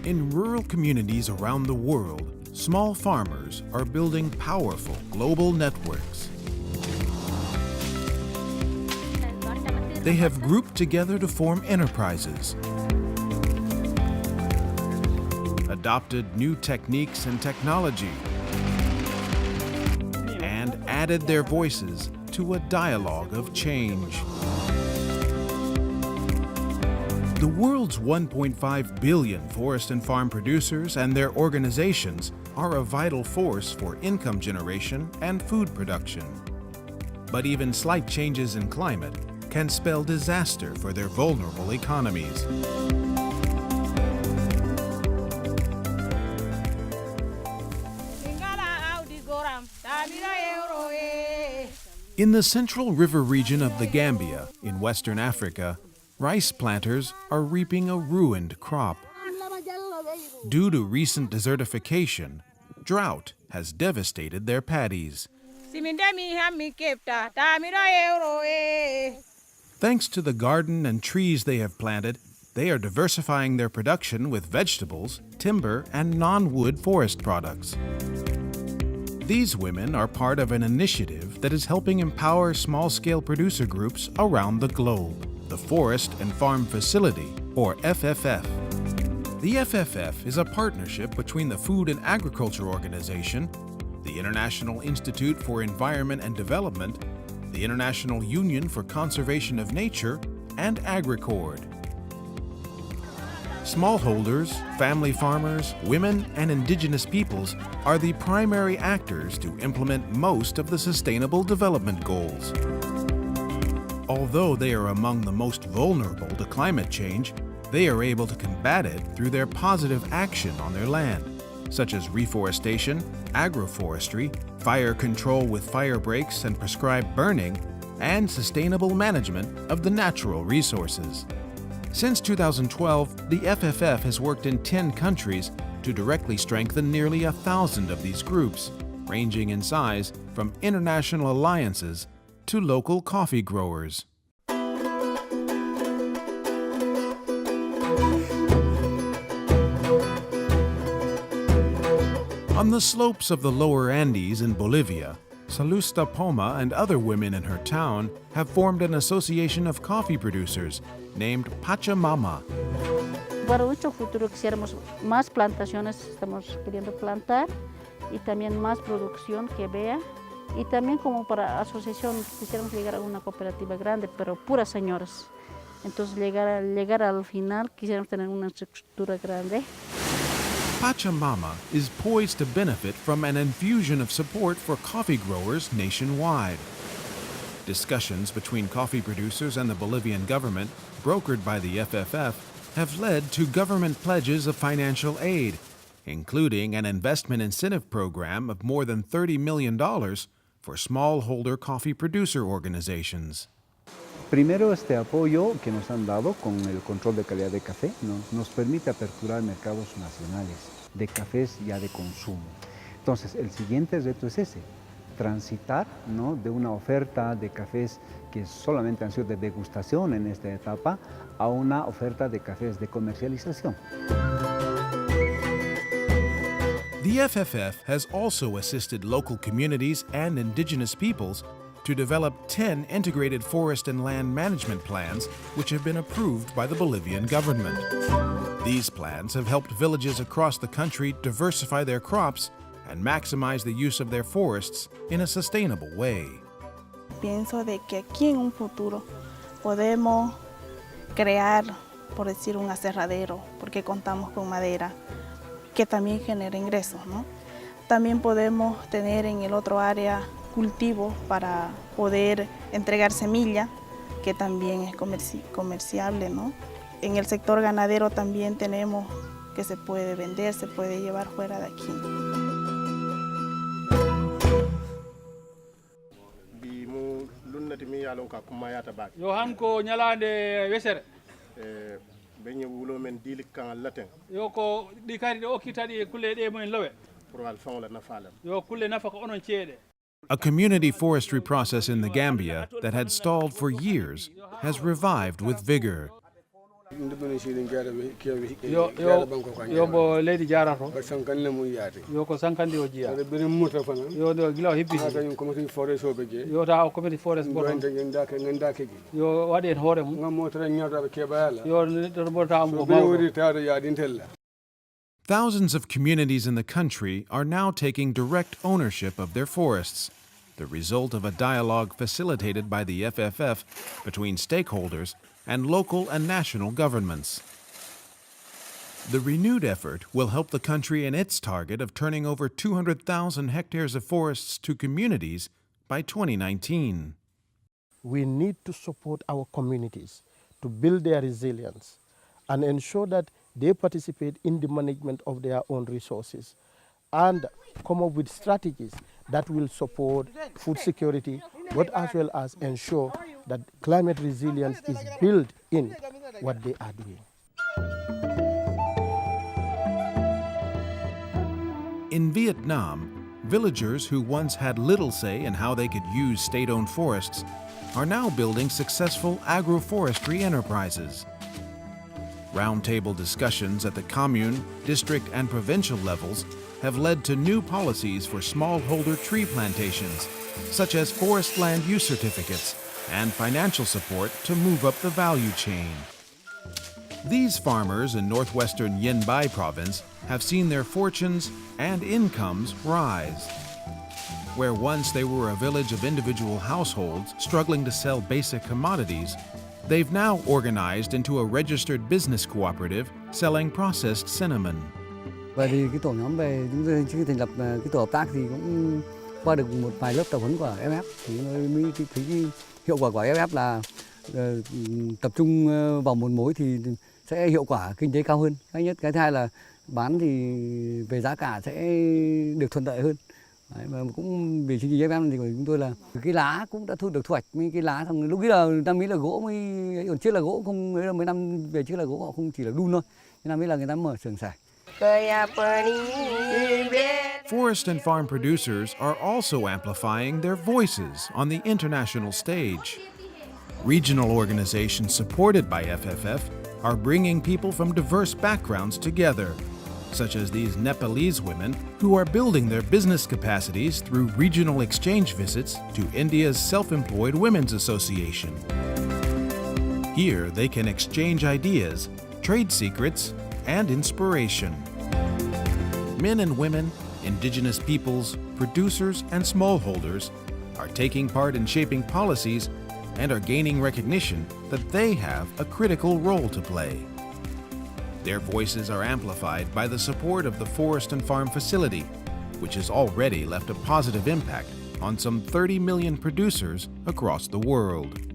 In rural communities around the world, small farmers are building powerful global networks. They have grouped together to form enterprises, adopted new techniques and technology, and added their voices to a dialogue of change. The world's 1.5 billion forest and farm producers and their organizations are a vital force for income generation and food production. But even slight changes in climate can spell disaster for their vulnerable economies. In the Central River region of the Gambia, in Western Africa, rice planters are reaping a ruined crop. Due to recent desertification, drought has devastated their paddies. Thanks to the garden and trees they have planted, they are diversifying their production with vegetables, timber, and non-wood forest products. These women are part of an initiative that is helping empower small-scale producer groups around the globe, the Forest and Farm Facility, or FFF. The FFF is a partnership between the Food and Agriculture Organization, the International Institute for Environment and Development, the International Union for Conservation of Nature, and AgriCord. Smallholders, family farmers, women, and indigenous peoples are the primary actors to implement most of the Sustainable Development Goals. Although they are among the most vulnerable to climate change, they are able to combat it through their positive action on their land, such as reforestation, agroforestry, fire control with fire breaks and prescribed burning, and sustainable management of the natural resources. Since 2012, the FFF has worked in 10 countries to directly strengthen nearly 1,000 of these groups, ranging in size from international alliances to local coffee growers. On the slopes of the lower Andes in Bolivia, Salusta Poma and other women in her town have formed an association of coffee producers named Pachamama. Para nuestro futuro quisiéramos más plantaciones, estamos queriendo plantar y también más producción que vea y también como para asociación quisiéramos llegar a una cooperativa grande, pero puras señoras. Entonces llegar al final quisiéramos tener una estructura grande. Pachamama is poised to benefit from an infusion of support for coffee growers nationwide. Discussions between coffee producers and the Bolivian government, brokered by the FFF, have led to government pledges of financial aid, including an investment incentive program of more than $30 million for smallholder coffee producer organizations. Primero, este apoyo que nos han dado con el control de calidad de café nos permite aperturar mercados nacionales de cafés ya de consumo. Entonces, el siguiente reto es ese, transitar, ¿no?, de una oferta de cafés que solamente han sido de degustación en esta etapa a una oferta de cafés de comercialización. The FFF has also assisted local communities and indigenous peoples to develop 10 integrated forest and land management plans which have been approved by the Bolivian government. These plans have helped villages across the country diversify their crops and maximize the use of their forests in a sustainable way. Pienso de que aquí en un futuro podemos crear, por decir, un aserradero, porque contamos con madera, que también genera ingresos, ¿no? También podemos tener en el otro área cultivos para poder entregar semilla, que también es comerciable, ¿no? En el sector ganadero también tenemos que se puede vender, se puede llevar fuera de aquí. Yo hanko nyalande wesere. Benye wulo men dili kan latin. Yo ko di kari de okitadi kulle de mun lowe. Pour al fon la nafala. Yo kulle nafa ko onon ciede. A community forestry process in the Gambia that had stalled for years has revived with vigor. yo bo leydi jarato yo ko sankande o jiya yo do gila o hippi yo ta o comité forest boton yo waɗi en hoore mum yo to bota am ko mawɗo. Thousands of communities in the country are now taking direct ownership of their forests, the result of a dialogue facilitated by the FFF between stakeholders and local and national governments. The renewed effort will help the country in its target of turning over 200,000 hectares of forests to communities by 2019. We need to support our communities to build their resilience and ensure that they participate in the management of their own resources and come up with strategies that will support food security, but as well as ensure that climate resilience is built in what they are doing. In Vietnam, villagers who once had little say in how they could use state-owned forests are now building successful agroforestry enterprises. Roundtable discussions at the commune, district, and provincial levels have led to new policies for smallholder tree plantations, such as forest land use certificates and financial support to move up the value chain. These farmers in northwestern Yên Bai province have seen their fortunes and incomes rise. Where once they were a village of individual households struggling to sell basic commodities, they've now organized into a registered business cooperative selling processed cinnamon. Vậy thì cái tổ nhóm về chúng tôi khi thành lập cái tổ hợp tác thì cũng qua được một vài lớp tập huấn của FF thì mới thấy cái hiệu quả của FF là tập trung vào một mối thì sẽ hiệu quả kinh tế cao hơn. Cái nhất, cái thứ hai là bán thì về giá cả sẽ được thuận lợi hơn. Đấy, mà cũng vì chương trình FF thì của chúng tôi là cái lá cũng đã được thu hoạch, mấy cái lá xong lúc ấy là năm ấy là gỗ mới còn trước là gỗ không, mấy năm về trước là gỗ họ không chỉ là đun thôi, năm ấy là người ta mở xưởng xài. Forest and farm producers are also amplifying their voices on the international stage. Regional organizations supported by FFF are bringing people from diverse backgrounds together, such as these Nepalese women who are building their business capacities through regional exchange visits to India's Self-Employed Women's Association. Here they can exchange ideas, trade secrets, and inspiration. Men and women, indigenous peoples, producers, and smallholders are taking part in shaping policies and are gaining recognition that they have a critical role to play. Their voices are amplified by the support of the Forest and Farm Facility, which has already left a positive impact on some 30 million producers across the world.